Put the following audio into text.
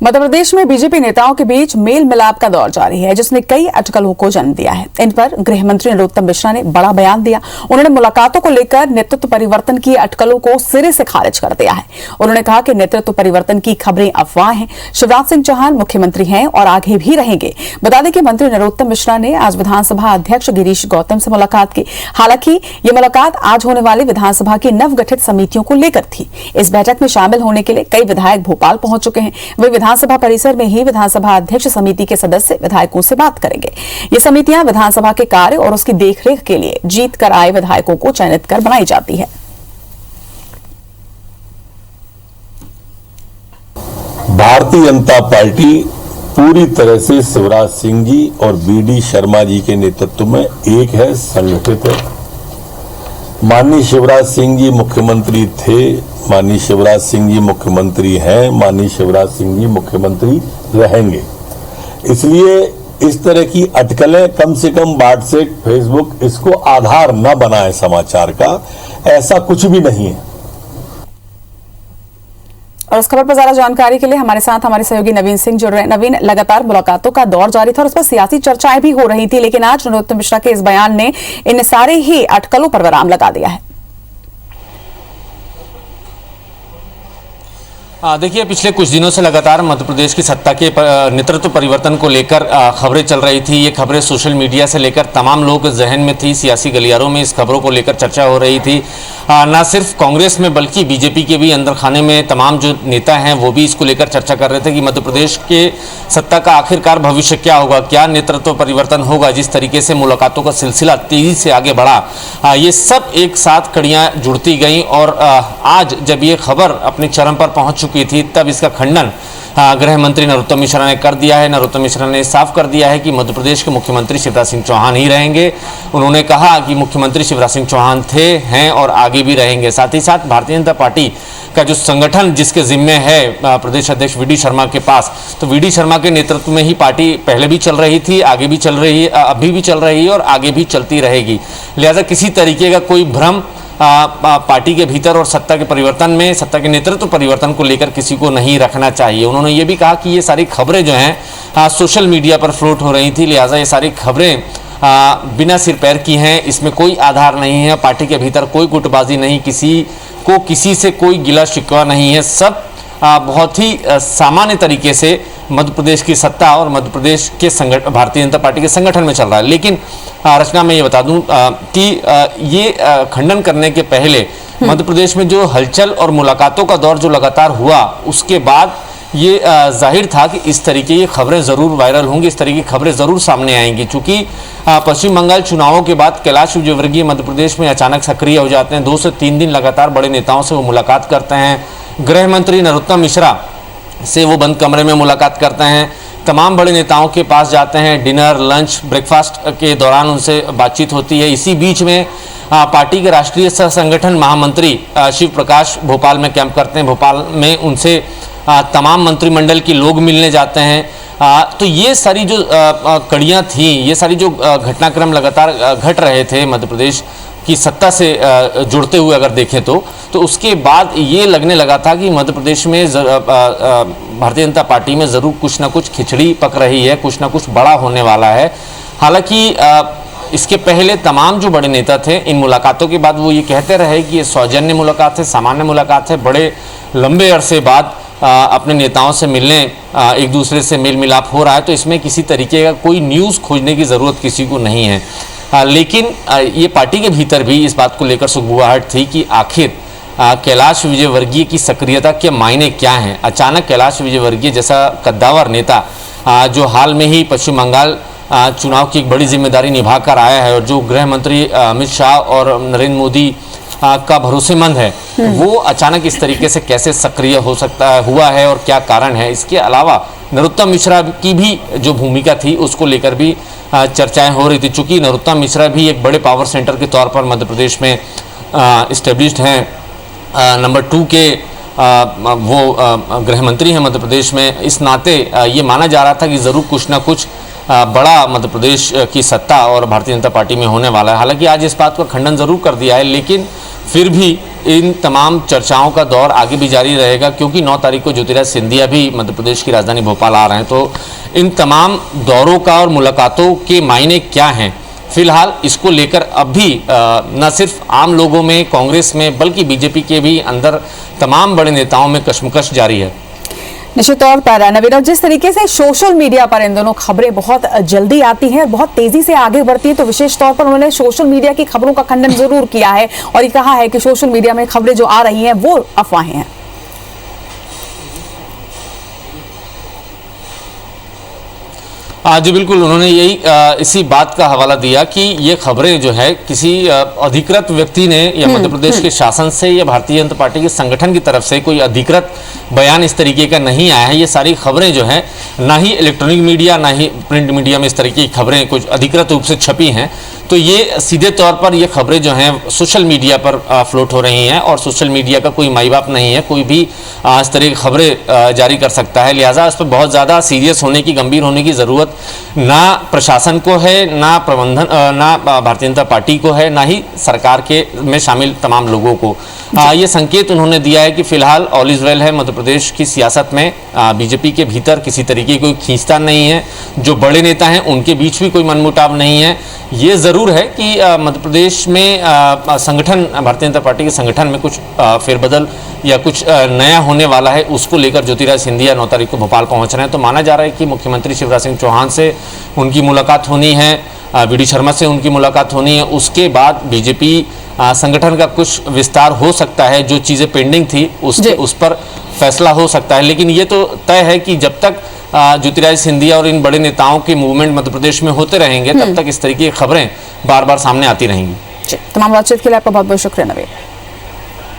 मध्य प्रदेश में बीजेपी नेताओं के बीच मेल मिलाप का दौर जारी है, जिसने कई अटकलों को जन्म दिया है। इन पर गृह मंत्री नरोत्तम मिश्रा ने बड़ा बयान दिया। उन्होंने मुलाकातों को लेकर नेतृत्व परिवर्तन की अटकलों को सिरे से खारिज कर दिया है। उन्होंने कहा कि नेतृत्व परिवर्तन की खबरें अफवाह हैं। शिवराज सिंह चौहान मुख्यमंत्री हैं और आगे भी रहेंगे। बता दें कि मंत्री नरोत्तम मिश्रा ने आज विधानसभा अध्यक्ष गिरीश गौतम से मुलाकात की। हालांकि ये मुलाकात आज होने वाली विधानसभा की नवगठित समितियों को लेकर थी। इस बैठक में शामिल होने के लिए कई विधायक भोपाल पहुंच चुके हैं। वे विधानसभा परिसर में ही विधानसभा अध्यक्ष समिति के सदस्य विधायकों से बात करेंगे। ये समितियां विधानसभा के कार्य और उसकी देखरेख के लिए जीत कर आए विधायकों को चयनित कर बनाई जाती है। भारतीय जनता पार्टी पूरी तरह से शिवराज सिंह जी और बीडी शर्मा जी के नेतृत्व में एक है, संगठित है। माननीय शिवराज सिंह जी मुख्यमंत्री थे, माननीय शिवराज सिंह जी मुख्यमंत्री हैं, माननीय शिवराज सिंह जी मुख्यमंत्री रहेंगे। इसलिए इस तरह की अटकलें कम से कम व्हाट्सएप, फेसबुक इसको आधार न बनाए समाचार का, ऐसा कुछ भी नहीं है। और इस खबर पर ज्यादा जानकारी के लिए हमारे साथ हमारे सहयोगी नवीन सिंह जुड़ रहे हैं। नवीन, लगातार मुलाकातों का दौर जारी था और उस पर सियासी चर्चाएं भी हो रही थी, लेकिन आज नरोत्तम मिश्रा के इस बयान ने इन सारे ही अटकलों पर विराम लगा दिया है। देखिए, पिछले कुछ दिनों से लगातार मध्य प्रदेश की सत्ता के नेतृत्व परिवर्तन को लेकर खबरें चल रही थी। ये खबरें सोशल मीडिया से लेकर तमाम लोगों के जहन में थी। सियासी गलियारों में इस खबरों को लेकर चर्चा हो रही थी। ना सिर्फ कांग्रेस में बल्कि बीजेपी के भी अंदर खाने में तमाम जो नेता हैं वो भी इसको लेकर चर्चा कर रहे थे कि मध्य प्रदेश के सत्ता का आखिरकार भविष्य क्या होगा, क्या नेतृत्व परिवर्तन होगा। जिस तरीके से मुलाकातों का सिलसिला तेजी से आगे बढ़ा, ये सब एक साथ कड़ियाँ जुड़ती गई और आज जब ये खबर अपने चरम पर पहुँच चुकी थी, तब इसका खंडन गृह मंत्री नरोत्तम मिश्रा ने कर दिया है। नरोत्तम मिश्रा ने साफ कर दिया है कि मध्य प्रदेश के मुख्यमंत्री शिवराज सिंह चौहान ही रहेंगे। उन्होंने कहा कि मुख्यमंत्री शिवराज सिंह चौहान थे, हैं और आगे भी रहेंगे। साथ ही साथ भारतीय जनता पार्टी का जो संगठन जिसके जिम्मे है प्रदेश अध्यक्ष वीडी शर्मा के पास, तो वीडी शर्मा के नेतृत्व में ही पार्टी पहले भी चल रही थी, आगे भी चल रही है, अभी भी चल रही है और आगे भी चलती रहेगी। लिहाजा किसी तरीके का कोई भ्रम पार्टी के भीतर और सत्ता के परिवर्तन में, सत्ता के नेतृत्व परिवर्तन को लेकर किसी को नहीं रखना चाहिए। उन्होंने ये भी कहा कि ये सारी खबरें जो हैं सोशल मीडिया पर फ्लोट हो रही थी, लिहाजा ये सारी खबरें बिना सिर पैर की हैं, इसमें कोई आधार नहीं है। पार्टी के भीतर कोई गुटबाजी नहीं, किसी को किसी से कोई गिला शिकवा नहीं है। सब बहुत ही सामान्य तरीके से मध्य प्रदेश की सत्ता और मध्य प्रदेश के भारतीय जनता पार्टी के संगठन में चल रहा है। लेकिन रचना मैं ये बता दूं कि ये खंडन करने के पहले मध्य प्रदेश में जो हलचल और मुलाकातों का दौर जो लगातार हुआ, उसके बाद ये जाहिर था कि इस तरीके की खबरें ज़रूर वायरल होंगी, इस तरीके की खबरें ज़रूर सामने आएंगी। चूँकि पश्चिम बंगाल चुनावों के बाद कैलाश विजयवर्गीय मध्य प्रदेश में अचानक सक्रिय हो जाते हैं। 2 से 3 दिन लगातार बड़े नेताओं से वो मुलाकात करते हैं। गृह मंत्री नरोत्तम मिश्रा से वो बंद कमरे में मुलाकात करते हैं। तमाम बड़े नेताओं के पास जाते हैं। डिनर, लंच, ब्रेकफास्ट के दौरान उनसे बातचीत होती है। इसी बीच में पार्टी के राष्ट्रीय सह संगठन महामंत्री शिव प्रकाश भोपाल में कैंप करते हैं। भोपाल में उनसे तमाम मंत्रिमंडल के लोग मिलने जाते हैं। तो ये सारी जो कड़ियाँ थी, ये सारी जो घटनाक्रम लगातार घट रहे थे मध्य प्रदेश की सत्ता से जुड़ते हुए अगर देखें तो उसके बाद ये लगने लगा था कि मध्य प्रदेश में भारतीय जनता पार्टी में ज़रूर कुछ ना कुछ खिचड़ी पक रही है, कुछ ना कुछ बड़ा होने वाला है। हालांकि इसके पहले तमाम जो बड़े नेता थे, इन मुलाकातों के बाद वो ये कहते रहे कि ये सौजन्य मुलाकात है, सामान्य मुलाकात है। बड़े लंबे अरसे बाद अपने नेताओं से मिलने, एक दूसरे से मेल मिलाप हो रहा है, तो इसमें किसी तरीके का कोई न्यूज़ खोजने की ज़रूरत किसी को नहीं है। लेकिन ये पार्टी के भीतर भी इस बात को लेकर सुगबुगाहट थी कि आखिर कैलाश विजयवर्गीय की सक्रियता के मायने क्या हैं। अचानक कैलाश विजयवर्गीय जैसा कद्दावर नेता जो हाल में ही पश्चिम बंगाल चुनाव की एक बड़ी जिम्मेदारी निभा कर आया है और जो गृह मंत्री अमित शाह और नरेंद्र मोदी का भरोसेमंद है, वो अचानक इस तरीके से कैसे सक्रिय हो सकता है, हुआ है और क्या कारण है। इसके अलावा नरोत्तम मिश्रा की भी जो भूमिका थी उसको लेकर भी चर्चाएं हो रही थी। चूँकि नरोत्तम मिश्रा भी एक बड़े पावर सेंटर के तौर पर मध्य प्रदेश में इस्टेब्लिश्ड हैं, नंबर 2 के वो गृह मंत्री हैं मध्य प्रदेश में। इस नाते ये माना जा रहा था कि ज़रूर कुछ ना कुछ बड़ा मध्य प्रदेश की सत्ता और भारतीय जनता पार्टी में होने वाला है। हालांकि आज इस बात का खंडन जरूर कर दिया है, लेकिन फिर भी इन तमाम चर्चाओं का दौर आगे भी जारी रहेगा, क्योंकि 9 तारीख को ज्योतिरादित्य सिंधिया भी मध्य प्रदेश की राजधानी भोपाल आ रहे हैं। तो इन तमाम दौरों का और मुलाकातों के मायने क्या हैं, फिलहाल इसको लेकर अब भी न सिर्फ आम लोगों में, कांग्रेस में, बल्कि बीजेपी के भी अंदर तमाम बड़े नेताओं में कशमकश जारी है। निश्चित तौर पर नवीन, जिस तरीके से सोशल मीडिया पर इन दोनों खबरें बहुत जल्दी आती हैं और बहुत तेजी से आगे बढ़ती हैं, तो विशेष तौर पर उन्होंने सोशल मीडिया की खबरों का खंडन जरूर किया है और ये कहा है कि सोशल मीडिया में खबरें जो आ रही हैं वो अफवाहें हैं। जी बिल्कुल, उन्होंने यही इसी बात का हवाला दिया कि ये खबरें जो है किसी अधिकृत व्यक्ति ने या मध्य प्रदेश के शासन से या भारतीय जनता पार्टी के संगठन की तरफ से कोई अधिकृत बयान इस तरीके का नहीं आया है। ये सारी खबरें जो हैं ना ही इलेक्ट्रॉनिक मीडिया ना ही प्रिंट मीडिया में इस तरीके की खबरें कुछ अधिकृत रूप से छपी हैं। तो ये सीधे तौर पर ये खबरें जो हैं सोशल मीडिया पर फ्लोट हो रही हैं और सोशल मीडिया का कोई माई बाप नहीं है, कोई भी इस तरह की खबरें जारी कर सकता है। लिहाजा इस पर बहुत ज़्यादा सीरियस होने की, गंभीर होने की ज़रूरत ना प्रशासन को है, ना प्रबंधन, ना भारतीय जनता पार्टी को है, ना ही सरकार के में शामिल तमाम लोगों को। ये संकेत उन्होंने दिया है कि फिलहाल ऑल इज वेल है। मध्य प्रदेश की सियासत में बीजेपी के भीतर किसी तरीके की कोई खींचतान नहीं है। जो बड़े नेता हैं उनके बीच भी कोई मनमुटाव नहीं है। ये ज़रूर है कि मध्य प्रदेश में संगठन, भारतीय जनता पार्टी के संगठन में कुछ फेरबदल या कुछ नया होने वाला है, उसको लेकर ज्योतिरादित्य सिंधिया 9 तारीख को भोपाल पहुंच रहे हैं। तो माना जा रहा है कि मुख्यमंत्री शिवराज सिंह चौहान से उनकी मुलाकात होनी है, वी.डी. शर्मा से उनकी मुलाकात होनी है। उसके बाद बीजेपी संगठन का कुछ विस्तार हो सकता है, जो चीज़ें पेंडिंग थी उस पर फैसला हो सकता है। लेकिन ये तो तय है कि जब तक ज्योतिरादित्य सिंधिया और इन बड़े नेताओं के मूवमेंट मध्य प्रदेश में होते रहेंगे, तब तक इस तरीके की खबरें बार बार सामने आती रहेंगी। तमाम बातचीत के लिए आपका बहुत बहुत शुक्रिया नवीन।